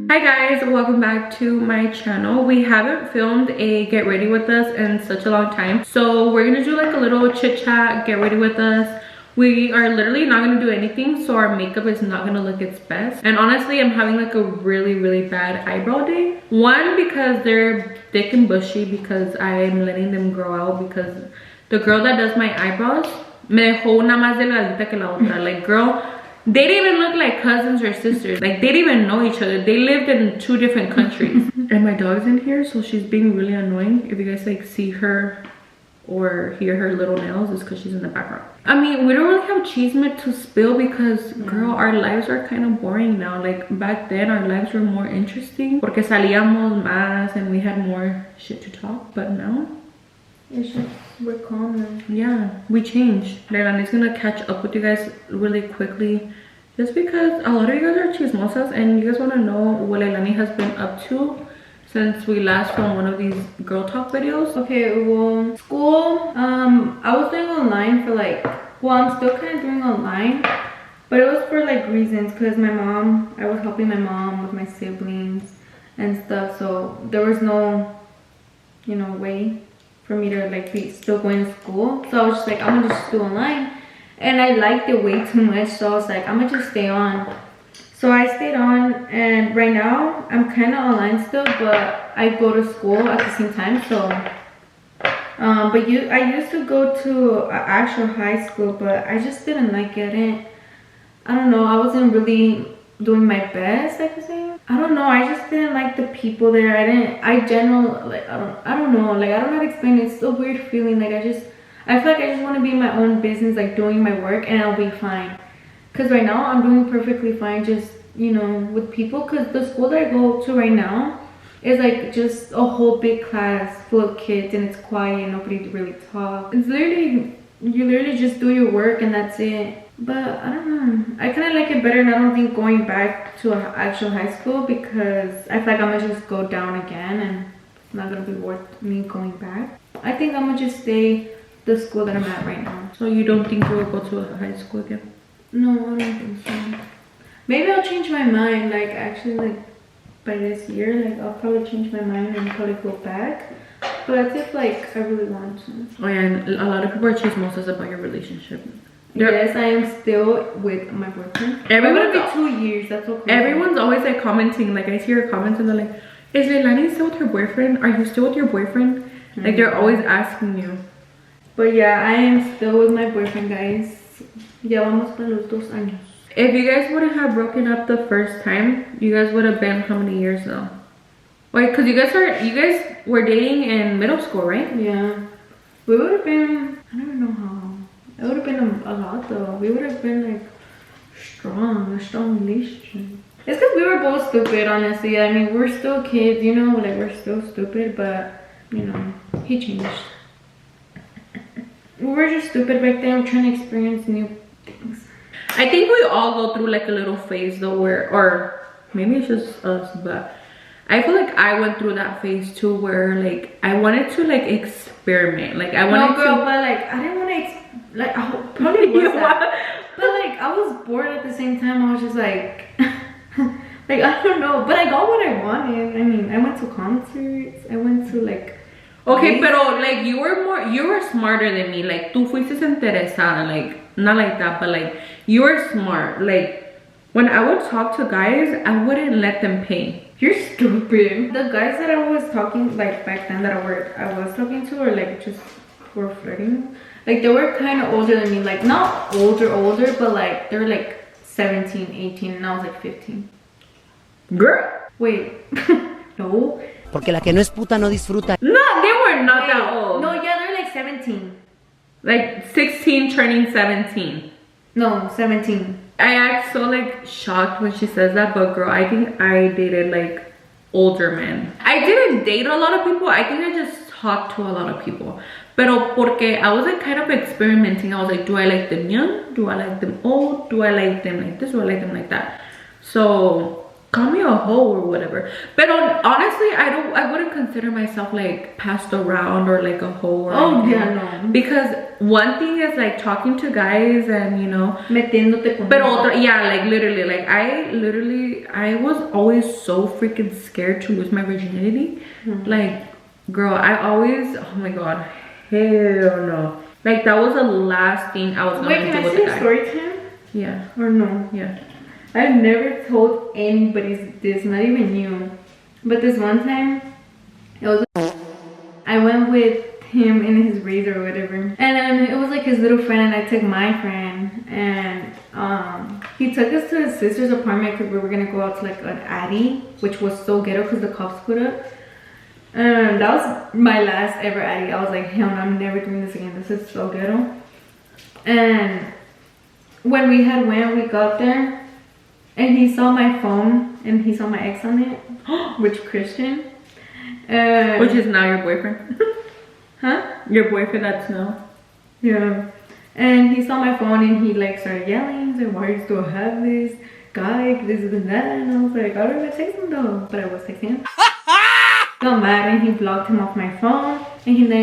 Hi guys, welcome back to my channel. We haven't filmed a get ready with us in such a long time, so we're gonna do like a little chit chat, get ready with us. We are literally not gonna do anything, so our makeup is not gonna look its best. And honestly, I'm having like a really bad eyebrow day. One, because they're thick and bushy because I'm letting them grow out, because the girl that does my eyebrows me dejó una más delgadita que la otra. Like, girl, they didn't even look like cousins or sisters. Like, they didn't even know each other. They lived in 2 different countries. And my dog's in here, so she's being really annoying. If you guys like see her or hear her little nails, it's because she's in the background. I mean, we don't really have chisme to spill because, girl, our lives are kind of boring now. Like, back then, our lives were more interesting porque salíamos más and we had more shit to talk. But now, it's just, we're calm now. Yeah, we changed. Leilani's gonna catch up with you guys really quickly, just because a lot of you guys are chismosas and you guys want to know what Leilani has been up to since we last filmed one of these girl talk videos. Okay, well, school, I was doing online for like, well, I'm still kind of doing online, but it was for like reasons, because I was helping my mom with my siblings and stuff, so there was no, you know, way for me to like be still going to school. So I was just like, I'm gonna just do online, and I liked it way too much, so I was like, I'm gonna just stay on. So I stayed on, and right now I'm kind of online still, but I go to school at the same time. So I used to go to an actual high school, but I just didn't like it. I don't know, I wasn't really doing my best, I could say. I don't know, I just didn't like the people there. I don't know, like, I don't know how to explain it. It's a weird feeling. Like, I feel like I just want to be in my own business, like doing my work, and I'll be fine. Because right now I'm doing perfectly fine, just, you know, with people. Because the school that I go to right now is like just a whole big class full of kids, and it's quiet and nobody really talks. It's literally, you literally just do your work and that's it. But I don't know, I kind of like it better, and I don't think going back to an actual high school, because I feel like I'm gonna just go down again and it's not gonna be worth me going back. I think I'm gonna just stay the school that I'm at right now. So you don't think you will go to a high school again? No, I don't think so. Maybe I'll change my mind, like, actually, like, by this year, like, I'll probably change my mind and probably go back. But that's if, like, I really want to. Oh yeah, and a lot of people are chismosas about your relationship. Yes, I am still with my boyfriend. Everyone's It's gonna be 2 years, that's okay. Everyone's always like commenting, like I see your comments and they're like, is Leilani still with her boyfriend? Are you still with your boyfriend? Like, they're always asking you. But yeah, I am still with my boyfriend, guys. Ya vamos para los 2 años. If you guys wouldn't have broken up the first time, you guys would have been how many years though? Like, cause you guys were dating in middle school, right? Yeah, we would have been, I don't even know how long. It would have been a lot though. We would have been like a strong relationship. It's because we were both stupid, honestly. I mean, we're still kids, you know, like, we're still stupid, but you know, he changed. We were just stupid back then. We're trying to experience new things. I think we all go through like a little phase though, where, or maybe it's just us, but I feel like I went through that phase too, where like I wanted to like experiment. Like, I wanted but like, I didn't want to like, I probably was that. But like, I was bored at the same time. I was just like like, I don't know, but I got what I wanted. I mean, I went to concerts, I went to like, okay, pero like, you were smarter than me. Like, tú fuiste interesada, like, not like that, but like, you were smart. Like, when I would talk to guys, I wouldn't let them pay. You're stupid. The guys that I was talking, like, back then that I was talking to, or like just were flirting, like, they were kind of older than me. Like, not older, but like, they were like 17, 18, and I was like 15. Girl, wait. No, Porque la que no es puta no disfruta. no, they were not that old. No, yeah, they're like 17. Like 16 turning 17. No, 17. I act so like shocked when she says that, but girl, I think I dated like older men. I didn't date a lot of people. I think I just talked to a lot of people. Pero porque I was like kind of experimenting. I was like, do I like them young? Do I like them old? Do I like them like this? Do I like them like that? So call me a hoe or whatever. But honestly, I wouldn't consider myself like passed around or like a hoe or anything. Yeah, no. Because one thing is like talking to guys and, you know, metiéndote con but like literally I was always so freaking scared to lose my virginity. Like, girl, I always, oh my god, hell no. Like, that was the last thing I was gonna do with a guy. Wait, can I say a story time? Yeah. Or no? Yeah. I've never told anybody this, not even you. But this one time, I went with him in his razor or whatever. And it was like his little friend, and I took my friend. And he took us to his sister's apartment because we were gonna go out to like an Addy, which was so ghetto because the cops put up. And that was my last ever Addy. I was like, hell no, I'm never doing this again. This is so ghetto. And when we got there, and he saw my phone, and he saw my ex on it, which Christian. Which is now your boyfriend. Huh? Your boyfriend that's now. Yeah. And he saw my phone, and he like started yelling. He's like, why do you still have this guy? This and that. And I was like, I don't even text him though. But I was texting him. Got mad, and he blocked him off my phone. And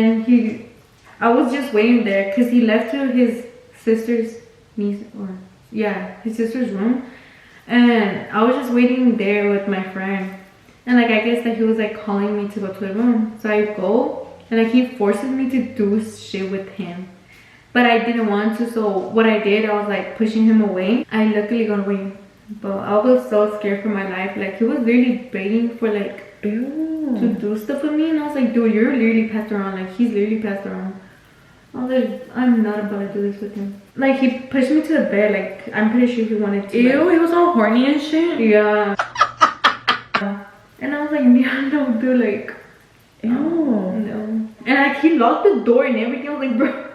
I was just waiting there because he left to his sister's his sister's room. And I was just waiting there with my friend. And like, I guess that he was like calling me to go to the room. So I go, and like he forces me to do shit with him. But I didn't want to, so what I did, I was like pushing him away. I luckily got away. But I was so scared for my life. Like, he was literally begging for like to do stuff with me. And I was like, dude, you're literally passed around. Like, he's literally passed around. I was like, I'm not about to do this with him. Like, he pushed me to the bed. Like, I'm pretty sure he wanted to. Ew, like, he was all horny and shit. Yeah. And I was like, yeah, no, dude, like, ew. No. And like, he locked the door and everything. I was like, bro.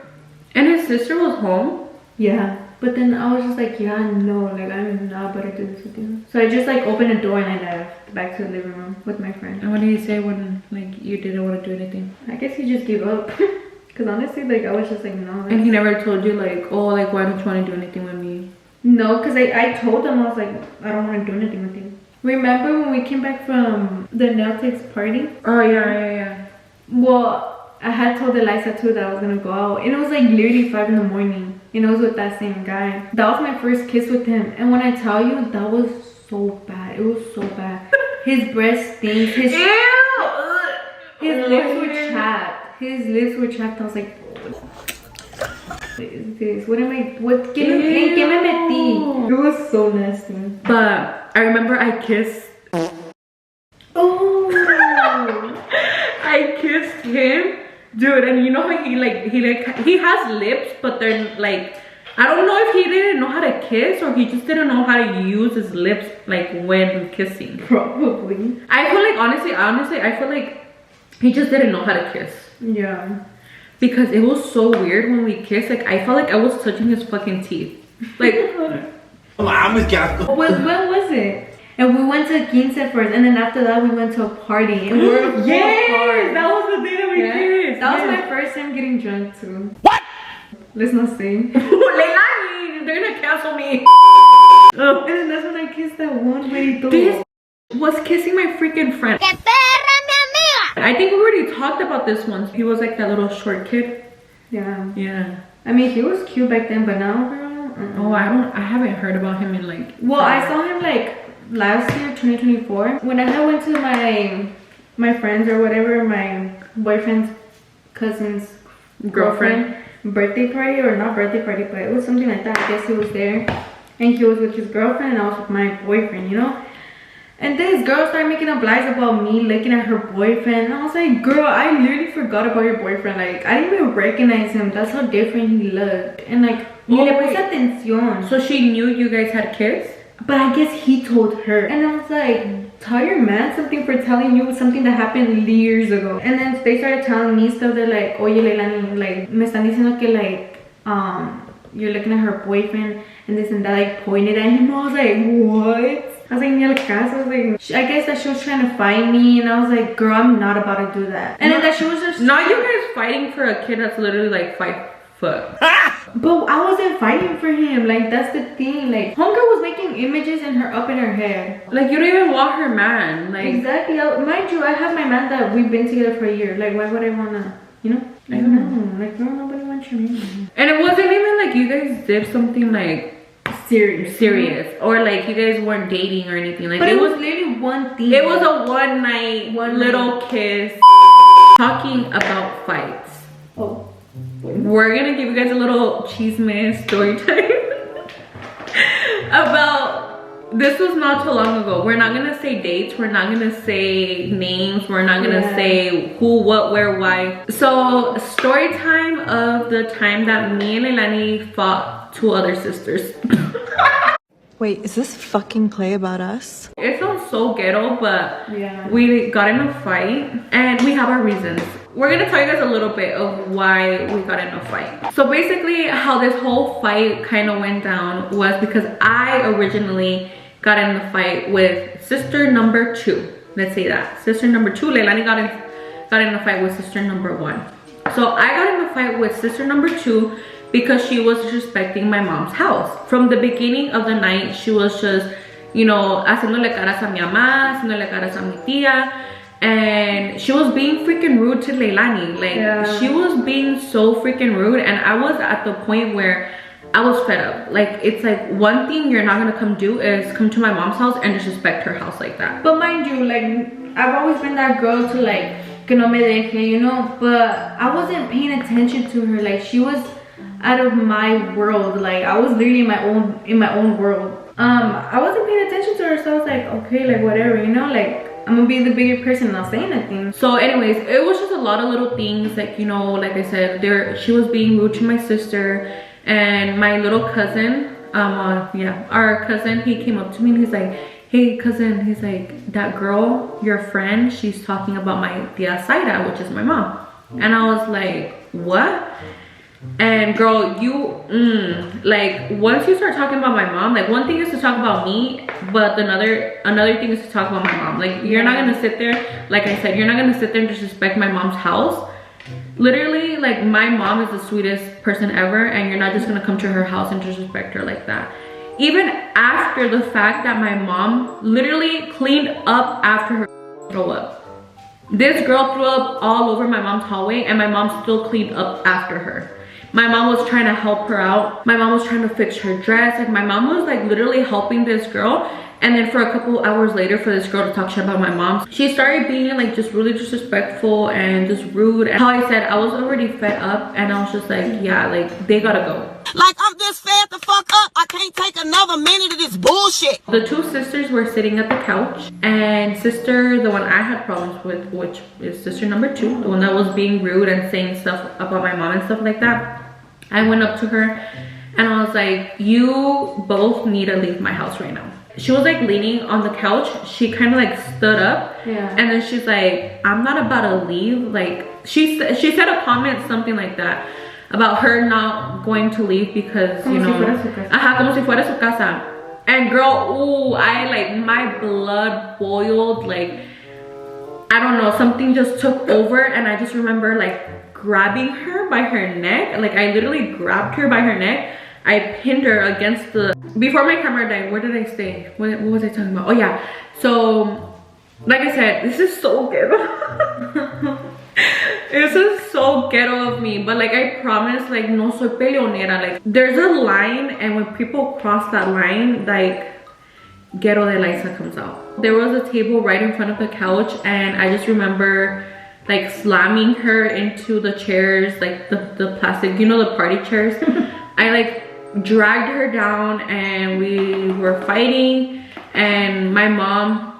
And his sister was home? Yeah. But then I was just like, yeah, no, like, I'm not about to do this with you. So I just like opened the door and I left back to the living room with my friend. And what did he say when like you didn't want to do anything? I guess he just gave up. Because honestly, like, I was just like, no. And he never told you like, oh, like, why don't you want to do anything with me? No, because I told him, I was like, I don't want to do anything with you. Remember when we came back from the nail takes party? Oh, yeah. Well, I had told Delayza too that I was going to go out. And it was like literally 5 in the morning. And it was with that same guy. That was my first kiss with him. And when I tell you, that was so bad. It was so bad. His breath stinks. His lips were chapped. His lips were chapped. I was like, what is this? What am I? What? ¿Qué me metí? It was so nasty. But I remember I kissed. Oh! I kissed him, dude, and you know how he has lips, but they're like, I don't know if he didn't know how to kiss or he just didn't know how to use his lips like when kissing. Probably. I feel like honestly, I feel like he just didn't know how to kiss. Yeah. Because it was so weird when we kissed. Like, I felt like I was touching his fucking teeth. Like, when was it? And we went to 15 first, and then after that we went to a party. And we were yes, that was the day that we kissed. That was my first time getting drunk too. What? Let's not say. Leilani, they're gonna cancel me. And then that's when I kissed that one lady. This was kissing my freaking friend. I think we already talked about this once. He was like that little short kid. Yeah. I mean, he was cute back then, but now, girl. Oh, I haven't heard about him in like. Well, I saw him like last year, 2024, when I went to my friends or whatever, my boyfriend's cousin's girlfriend birthday party, or not birthday party, but it was something like that. I guess he was there, and he was with his girlfriend, and I was with my boyfriend, you know. And this girl started making up lies about me looking at her boyfriend. And I was like, girl, I literally forgot about your boyfriend. Like, I didn't even recognize him. That's how different he looked. And like, ni le puse atención. So she knew you guys had kissed? But I guess he told her. And I was like, tell your man something for telling you something that happened years ago. And then they started telling me stuff. They're like, oye, Leilani, like, me están diciendo que like, you're looking at her boyfriend and this and that, like, pointed at him. I was like, what? I was like, ni al caso. I was like, I guess that she was trying to fight me, and I was like, girl, I'm not about to do that. And then that she was just. Now you guys fighting for a kid that's literally like 5 foot. But I wasn't fighting for him. Like, that's the thing. Like, homegirl was making images in her up in her head. Like, you don't even want her man. Like, exactly. Mind you, I have my man that we've been together for a year. Like, why would I wanna, you know? I don't know. Like, nobody wants your man. And it wasn't even like you guys did something like serious, or like you guys weren't dating or anything. Like, but it was literally one thing. It was a one night little kiss. Talking about fights. Oh. We're gonna give you guys a little chisme story time about, this was not too long ago. We're not gonna say dates, we're not gonna say names, we're not gonna say who, what, where, why. So story time of the time that me and Leilani fought two other sisters. Wait, is this fucking play about us? It sounds so ghetto, but we got in a fight and we have our reasons. We're gonna tell you guys a little bit of why we got in a fight. So basically how this whole fight kind of went down was because I originally got in the fight with sister number 2. Let's say that. Sister number 2, Leilani got in a fight with sister number 1. So I got in a fight with sister number 2 because she was disrespecting my mom's house. From the beginning of the night, she was just, you know, haciéndole caras a mi mamá, haciéndole caras a mi tía. And she was being freaking rude to Leilani. Like, she was being so freaking rude. And I was at the point where I was fed up. Like, it's like, one thing you're not gonna come do is come to my mom's house and disrespect her house like that. But mind you, like, I've always been that girl to like, que no me deje, you know? But I wasn't paying attention to her. Like, she was out of my world. Like, I was literally in my own world. I wasn't paying attention to her, so I was like, okay, like, whatever, you know? Like, I'm gonna be the bigger person, not saying anything. So anyways, it was just a lot of little things, like, you know, like I said, she was being rude to my sister. And my little cousin, our cousin, he came up to me and he's like, hey cousin, he's like, that girl, your friend, she's talking about my tia Zaira, which is my mom. And I was like, what? And girl, like, once you start talking about my mom, like, one thing is to talk about me, but another thing is to talk about my mom. Like, you're not gonna sit there, like I said, you're not gonna sit there and disrespect my mom's house. Literally, like, my mom is the sweetest person ever, and you're not just gonna come to her house and disrespect her like that. Even after the fact that my mom literally cleaned up after her throw up. This girl threw up all over my mom's hallway, and my mom still cleaned up after her. My mom was trying to help her out. My mom was trying to fix her dress. Like, my mom was like literally helping this girl. And then for a couple hours later, for this girl to talk shit about my mom, she started being like just really disrespectful and just rude. And how I said, I was already fed up, and I was just like, yeah, like, they gotta go. Like, I'm just fed the fuck up. I can't take another minute of this bullshit. The two sisters were sitting at the couch, and sister, the one I had problems with, which is sister number 2, the one that was being rude and saying stuff about my mom and stuff like that, I went up to her and I was like, you both need to leave my house right now. She was like leaning on the couch. She kind of like stood up, and then she's like, I'm not about to leave. Like, she said a comment, something like that, about her not going to leave because, you know, como si fuera su casa. And girl, ooh, I like, my blood boiled. Like, I don't know, something just took over, and I just remember like grabbing her by her neck. Like, I literally grabbed her by her neck. I pinned her against the, before my camera died, where did I stay? What was I talking about? Oh yeah, so like I said, this is so ghetto. This is so ghetto of me, but like, I promise, like, no soy peleonera. Like, there's a line, and when people cross that line, like, ghetto Delayza comes out. There was a table right in front of the couch, and I just remember like slamming her into the chairs, like the plastic, you know, the party chairs. I like dragged her down, and we were fighting, and my mom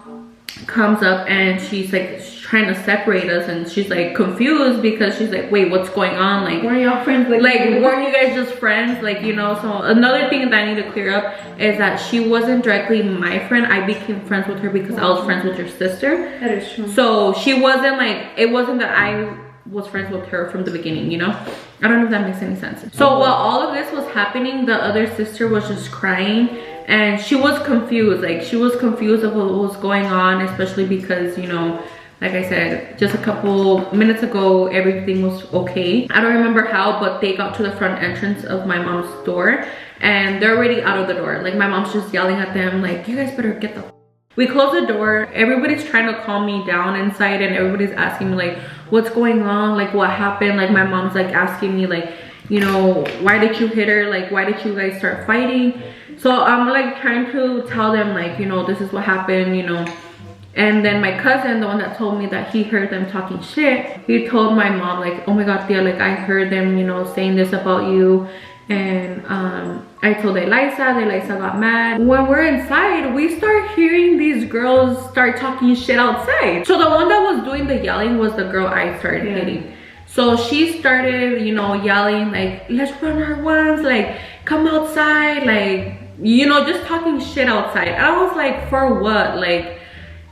comes up and she's like trying to separate us, and she's like confused because she's like, wait, what's going on? Like, were y'all friends? Like weren't you guys just friends? Like, you know. So another thing that I need to clear up is that she wasn't directly my friend. I became friends with her because I was friends with her sister. That is true. So she wasn't like, it wasn't that I was friends with her from the beginning, you know. I don't know if that makes any sense. So while all of this was happening, the other sister was just crying, and she was confused. Like, she was confused of what was going on, especially because, you know, Like I said, just a couple minutes ago, everything was okay. I don't remember how, but they got to the front entrance of my mom's door and they're already out of the door. Like my mom's just yelling at them like, you guys better get the... We close the door. Everybody's trying to calm me down inside and everybody's asking me like, what's going on? Like what happened? Like my mom's like asking me like, you know, why did you hit her? Like why did you guys start fighting? So I'm like trying to tell them like, you know, this is what happened, you know. And then my cousin, the one that told me that he heard them talking shit, he told my mom like, oh my god, Tia, like I heard them, you know, saying this about you. And I told Delayza got mad. When we're inside, we start hearing these girls start talking shit outside. So the one that was doing the yelling was the girl I started hitting. So she started, you know, yelling like, let's run our ones, like come outside, like, you know, just talking shit outside. And I was like, for what? Like,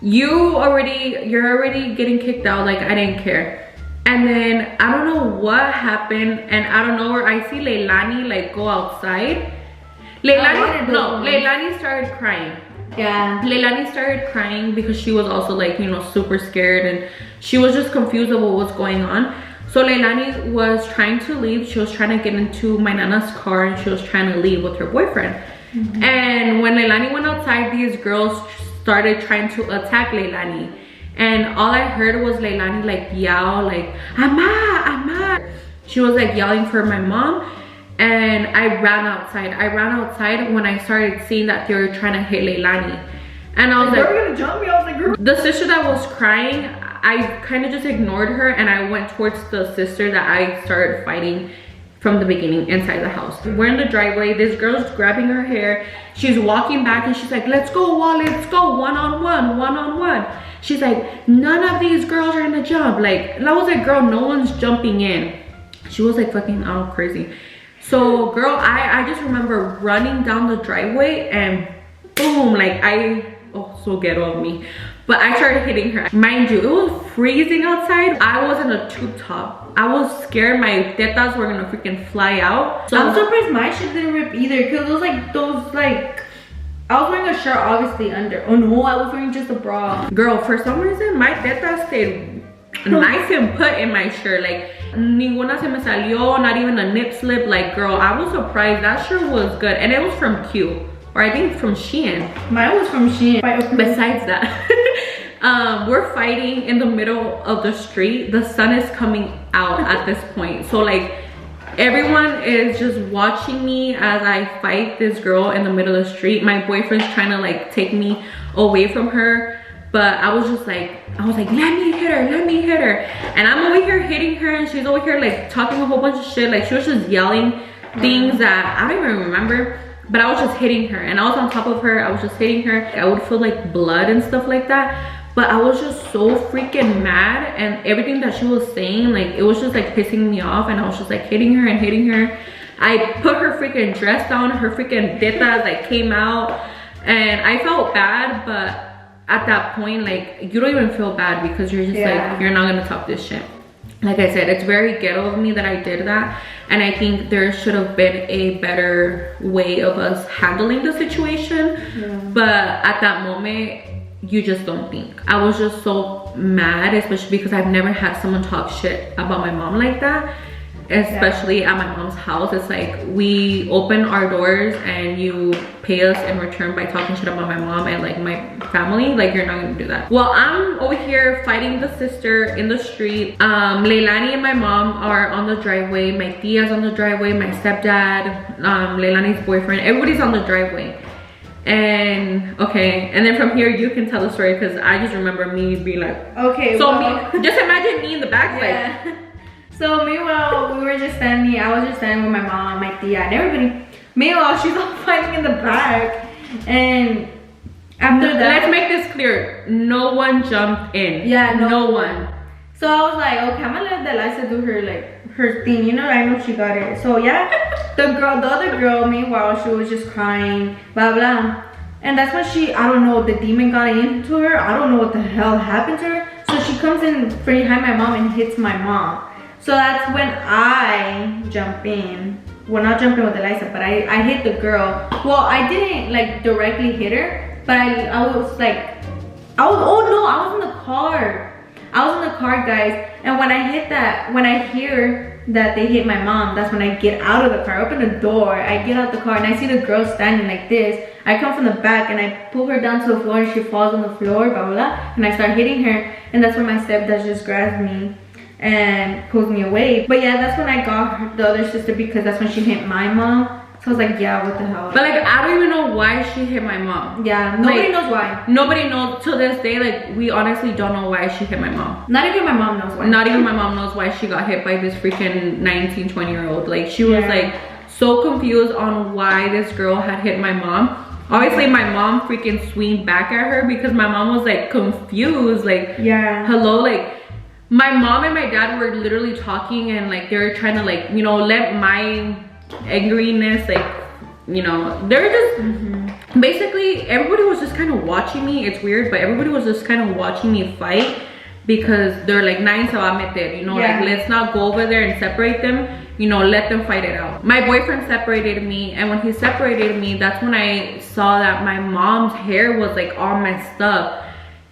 you're already getting kicked out. Like I didn't care. And then I don't know what happened, and I don't know where I see Leilani like go outside. Leilani started crying. Yeah, Leilani started crying because she was also like, you know, super scared and she was just confused about what was going on. So Leilani was trying to leave. She was trying to get into my nana's car and she was trying to leave with her boyfriend. And when Leilani went outside, these girls started trying to attack Leilani. And all I heard was Leilani like yell like, Ama. She was like yelling for my mom. And I ran outside when I started seeing that they were trying to hit Leilani. And I was like, they're gonna jump me. I was like, the sister that was crying, I kind of just ignored her and I went towards the sister that I started fighting from the beginning inside the house. We're in the driveway. This girl's grabbing her hair. She's walking back and she's like, let's go, Wall, let's go, one-on-one. She's like, none of these girls are gonna jump. Like, and I was like, girl, no one's jumping in. She was like fucking all crazy. So girl, I just remember running down the driveway and boom, like so ghetto of me. But I started hitting her. Mind you, it was freezing outside. I was in a tube top. I was scared my tetas were gonna freaking fly out. So I'm surprised my shit didn't rip either, because it was like those like, I was wearing a shirt obviously under. Oh no, I was wearing just a bra. Girl, for some reason my tetas stayed nice and put in my shirt. Like ninguna se me salió, not even a nip slip. Like girl, I was surprised. That shirt was good. And it was from Q. Or I think from Shein. Mine was from Shein. Besides that, we're fighting in the middle of the street. The sun is coming out at this point. So like everyone is just watching me as I fight this girl in the middle of the street. My boyfriend's trying to like take me away from her. But I was like, let me hit her. And I'm over here hitting her and she's over here like talking a whole bunch of shit. Like she was just yelling things that I don't even remember. But I was just hitting her and I was on top of her. I was just hitting her. I would feel like blood and stuff like that. But I was just so freaking mad, and everything that she was saying, like it was just like pissing me off, and I was just like hitting her. I put her freaking dress down, her freaking tetas like came out, and I felt bad. But at that point, like you don't even feel bad because you're just like, you're not gonna talk this shit. Like I said, it's very ghetto of me that I did that, and I think there should have been a better way of us handling the situation. But at that moment, you just don't think. I was just so mad, especially because I've never had someone talk shit about my mom like that, especially at my mom's house. It's like we open our doors and you pay us in return by talking shit about my mom and like my family. Like you're not gonna do that. Well, I'm over here fighting the sister in the street. Leilani and my mom are on the driveway. My tia's on the driveway. My stepdad, Leilani's boyfriend, everybody's on the driveway. And okay, and then from here you can tell the story, because I just remember me being like, okay, so well, me, just imagine me in the back, like. So meanwhile, we were just standing, I was just standing with my mom, my tia, and everybody. Meanwhile, she's all fighting in the back. And after that, let's make this clear. No one jumped in. Yeah, no one. So I was like, okay, I'm gonna let Delayza do her thing. You know, I know she got it. So yeah, the other girl, meanwhile, she was just crying, blah, blah. And that's when I don't know, the demon got into her. I don't know what the hell happened to her. So she comes in behind my mom and hits my mom. So that's when I jump in. Well, not jump in with Delayza, but I hit the girl. Well, I didn't like directly hit her, but I was like, oh no, I was in the car. I was in the car, guys, and when I hear that they hit my mom, that's when I get out of the car, open the door, I get out the car, and I see the girl standing like this. I come from the back and I pull her down to the floor, and she falls on the floor, blah, blah, blah, and I start hitting her, and that's when my stepdad just grabs me and pulls me away. But yeah, that's when I got the other sister, because that's when she hit my mom. So I was like, yeah, what the hell? But like, I don't even know why she hit my mom. Yeah, nobody knows why. Nobody knows till this day. Like, we honestly don't know why she hit my mom. Not even my mom knows why. Not even my mom knows why she got hit by this freaking 19, 20-year-old. Like, she was like so confused on why this girl had hit my mom. Obviously, my mom freaking swinged back at her because my mom was like confused. Like, hello, like, my mom and my dad were literally talking, and like they were trying to, like, you know, let my angriness, like, you know, they're just basically, everybody was just kind of watching me. It's weird, but everybody was just kind of watching me fight, because they're like, nadie se va a meter, you know, like, let's not go over there and separate them, you know, let them fight it out. My boyfriend separated me, and when he separated me, that's when I saw that my mom's hair was like all messed up,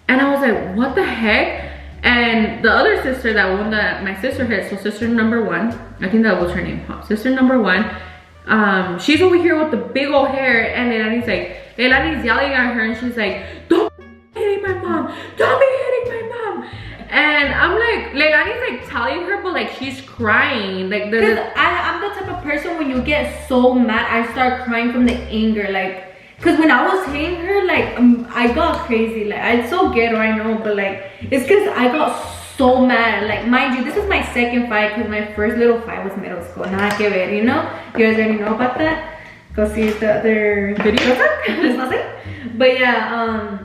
and I was like, what the heck? And the other sister, that one that my sister hit, so sister number 1, I think that was her name, huh? Sister number 1, she's over here with the big old hair, and Leilani's like, Leilani's yelling at her, and she's like, don't be hitting my mom, don't be hitting my mom. And I'm like, Leilani's like telling her, but like she's crying. Like, I'm the type of person, when you get so mad, I start crying from the anger, like, because when I was hitting her, like, I got crazy. Like, it's so ghetto, I know, but like, it's because I got so mad. Like, mind you, this is my second fight, because my first little fight was middle school. Nada que ver, you know? You guys already know about that. Go see the other video. But yeah,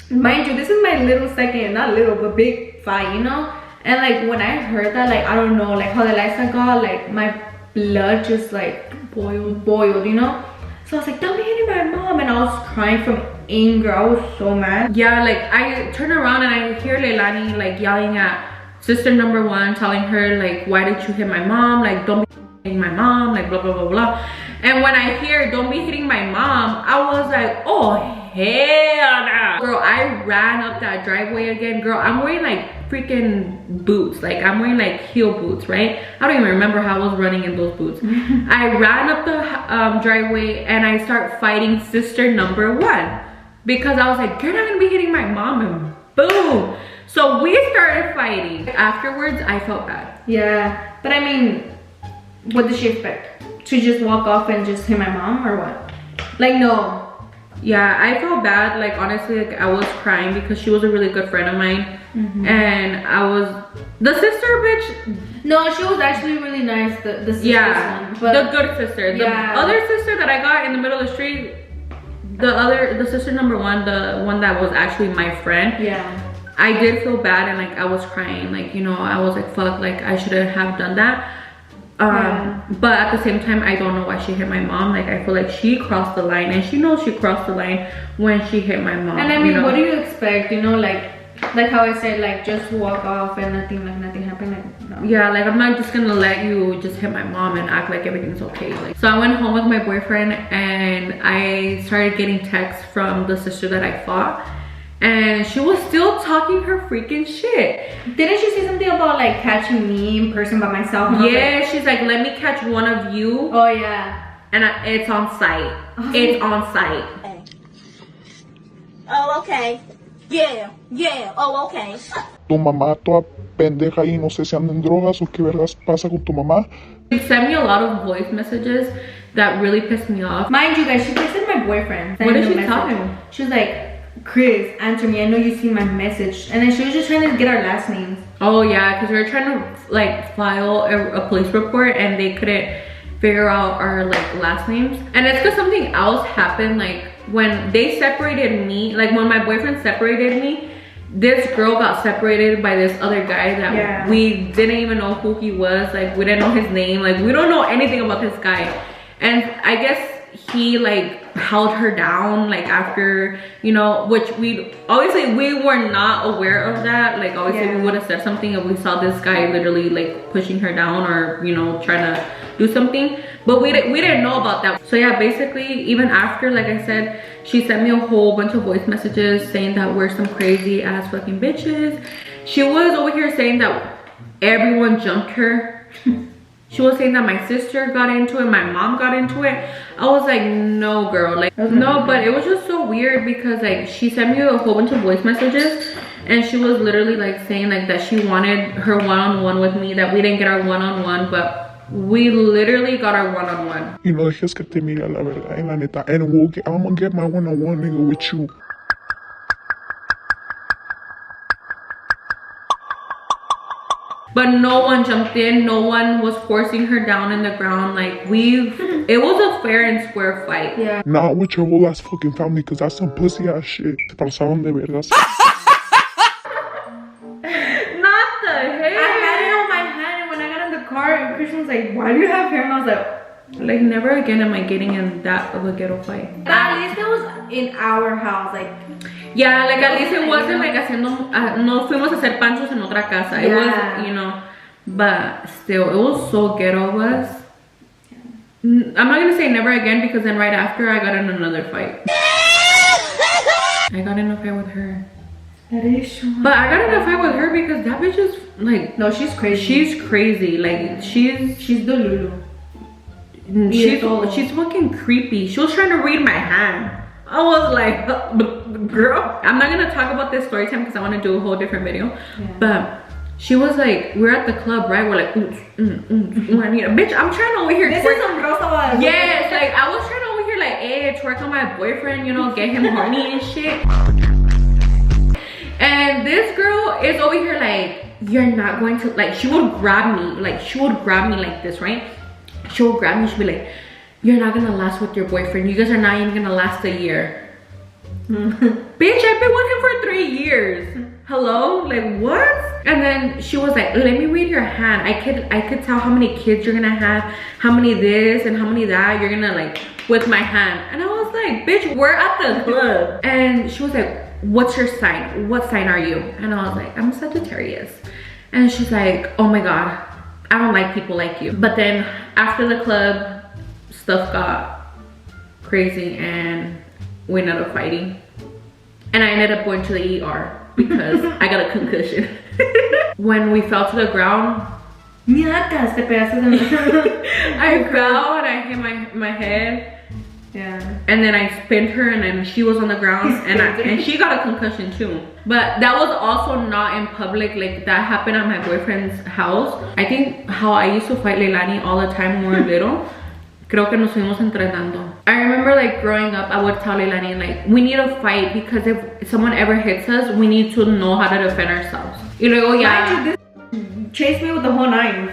mind you, this is my little second, not little, but big fight, you know? And like, when I heard that, like, I don't know, like how the Delayza got, like, my blood just like boiled, you know? So I was like, don't be hitting my mom, and I was crying from anger. I was so mad. Yeah, like, I turn around and I hear Leilani like yelling at sister number 1, telling her like, why did you hit my mom? Like, don't be hitting my mom, like, blah, blah, blah, blah. And when I hear don't be hitting my mom, I was like, oh, hell nah. Girl, I ran up that driveway again. Girl, I'm wearing like freaking boots. Like, I'm wearing like heel boots, right? I don't even remember how I was running in those boots. I ran up the driveway, and I start fighting sister number 1, because I was like, you're not gonna be hitting my mom, and boom. So we started fighting. Afterwards, I felt bad. Yeah, but I mean, what did she expect? To just walk off and just hit my mom, or what? Like, no. Yeah, I felt bad. Like, honestly, like, I was crying because she was a really good friend of mine. And I was the sister bitch. No, she was actually really nice, the sister one, but the good sister. The other sister that I got in the middle of the street, the sister number 1, the one that was actually my friend, I did feel bad, and like, I was crying, like, you know, I was like, fuck, like, I shouldn't have done that. But at the same time, I don't know why she hit my mom. Like, I feel like she crossed the line, and she knows she crossed the line when she hit my mom. And I mean, you know? What do you expect, you know, like how I said, like, just walk off and nothing happened. Like, no. Yeah, like, I'm not just gonna let you just hit my mom and act like everything's okay. Like, so I went home with my boyfriend, and I started getting texts from the sister that I fought, and she was still talking her freaking shit. Didn't she say something about like catching me in person by myself? Yeah, she's like, let me catch one of you. Oh yeah. And it's on site. It's on site. Oh, okay. Yeah, oh, okay. Tu mamá toda pendeja y no sé si anda en drogas o qué vergas pasa con tu mamá. She sent me a lot of voice messages that really pissed me off. Mind you guys, she texted my boyfriend. What did she tell him? She was like, Chris, answer me, I know you see my message. And then she was just trying to get our last names. Oh yeah, because we were trying to like file a police report, and they couldn't figure out our like last names. And it's because something else happened. Like, when they separated me, like when my boyfriend separated me, this girl got separated by this other guy that we didn't even know who he was. Like, we didn't know his name, like, we don't know anything about this guy. And I guess he like held her down, like, after, you know, which we obviously we were not aware of that. Like, obviously we would have said something if we saw this guy literally like pushing her down, or, you know, trying to do something, but we didn't know about that. So yeah, basically even after, like I said, she sent me a whole bunch of voice messages saying that we're some crazy ass fucking bitches. She was over here saying that everyone jumped her. She was saying that my sister got into it, my mom got into it. I was like, no girl, like no. But it was just so weird because like she sent me a whole bunch of voice messages and she was literally like saying like that she wanted her one-on-one with me, that we didn't get our one-on-one, but we literally got our one-on-one. Y no dejes que te mire la verdad, la neta. And I'm gonna get my one-on-one, nigga, with you. But no one jumped in, no one was forcing her down in the ground. Like it was a fair and square fight. Yeah. Not with your whole ass fucking family, cause that's some pussy ass shit. Se pasaron de vergas. Not the hair. I had it on my hand, and when I got in the car, and Christian was like, why do you have hair? And I was like never again am I getting in that of a ghetto fight. but at least it was in our house, like. Yeah, like at least it wasn't like haciendo, no fuimos a hacer panchos en otra casa. It was, you know, but still, it was so ghetto of us. I'm not gonna say never again because then right after I got in another fight. I got in a fight with her. That is true. But I got in a fight with her because that bitch is like, no, she's crazy. She's crazy. Like she's the Lulu. She's fucking creepy. She was trying to read my hand. I was like, girl. I'm not gonna talk about this story time because I want to do a whole different video. Yeah. But she was like, we're at the club, right? We're like, bitch, I'm trying to over here. This is some rosa. Yes, like I was trying to over here like, hey, twerk on my boyfriend, you know, get him horny and shit. And this girl is over here like, you're not going to, like, she would grab me like this, right? She would grab me, she'd be like, you're not gonna last with your boyfriend. You guys are not even gonna last a year. Bitch, I've been with him for 3 years. Hello? Like what? And then she was like, let me read your hand. I could tell how many kids you're gonna have, how many this and how many that you're gonna like with my hand. And I was like, bitch, we're at the club. And she was like, what's your sign? What sign are you? And I was like, I'm a Sagittarius. And she's like, oh my God, I don't like people like you. But then after the club, stuff got crazy and we ended up fighting. And I ended up going to the ER because I got a concussion. When we fell to the ground, I fell and I hit my head. Yeah. And then I spinned her and then she was on the ground and she got a concussion too. But that was also not in public. Like that happened at my boyfriend's house. I think how I used to fight Leilani all the time when we were little. Creo que nos fuimos entrenando. I remember like growing up, I would tell Leilani like, we need to fight because if someone ever hits us, we need to know how to defend ourselves. Y luego ya. Chase me with the whole knife.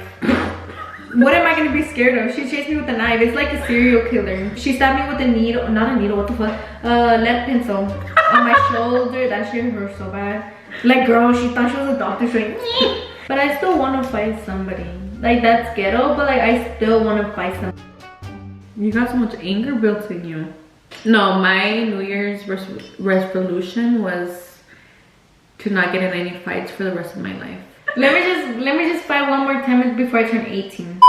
What am I gonna be scared of? She chased me with a knife. It's like a serial killer. She stabbed me with a needle, not a needle, what the fuck? Lead pencil on my shoulder. That shit hurt so bad. Like girl, she thought she was a doctor. She's like, but I still want to fight somebody. Like that's ghetto, but like I still want to fight somebody. You got so much anger built in you. No, my New Year's resolution was to not get in any fights for the rest of my life. Let me just fight one more time before I turn 18.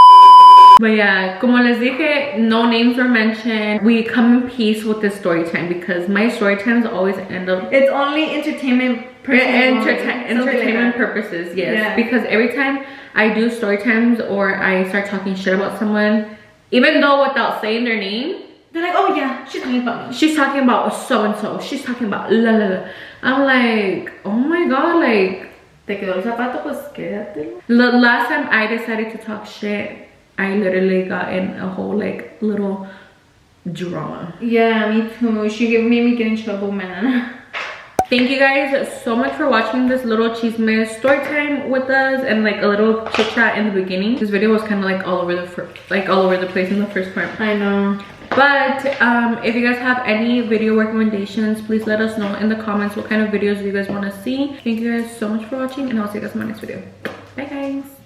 But yeah, como les dije, no names were mentioned. We come in peace with this story time because my story times always end up. It's only entertainment purposes. Entertainment purposes, yes. Yeah. Because every time I do story times or I start talking shit about someone, even though without saying their name, they're like, oh yeah, she's talking about me. She's talking about so-and-so. She's talking about la la la. I'm like, oh my God, like. Te quedó el zapato, pues quédatelo. The last time I decided to talk shit, I literally got in a whole like little drama. Yeah, me too. She made me get in trouble, man. Thank you guys so much for watching this little chisme story time with us and like a little chit chat in the beginning. This video was kind of like all over the place in the first part. I know. But if you guys have any video recommendations, please let us know in the comments what kind of videos you guys want to see. Thank you guys so much for watching and I'll see you guys in my next video. Bye guys.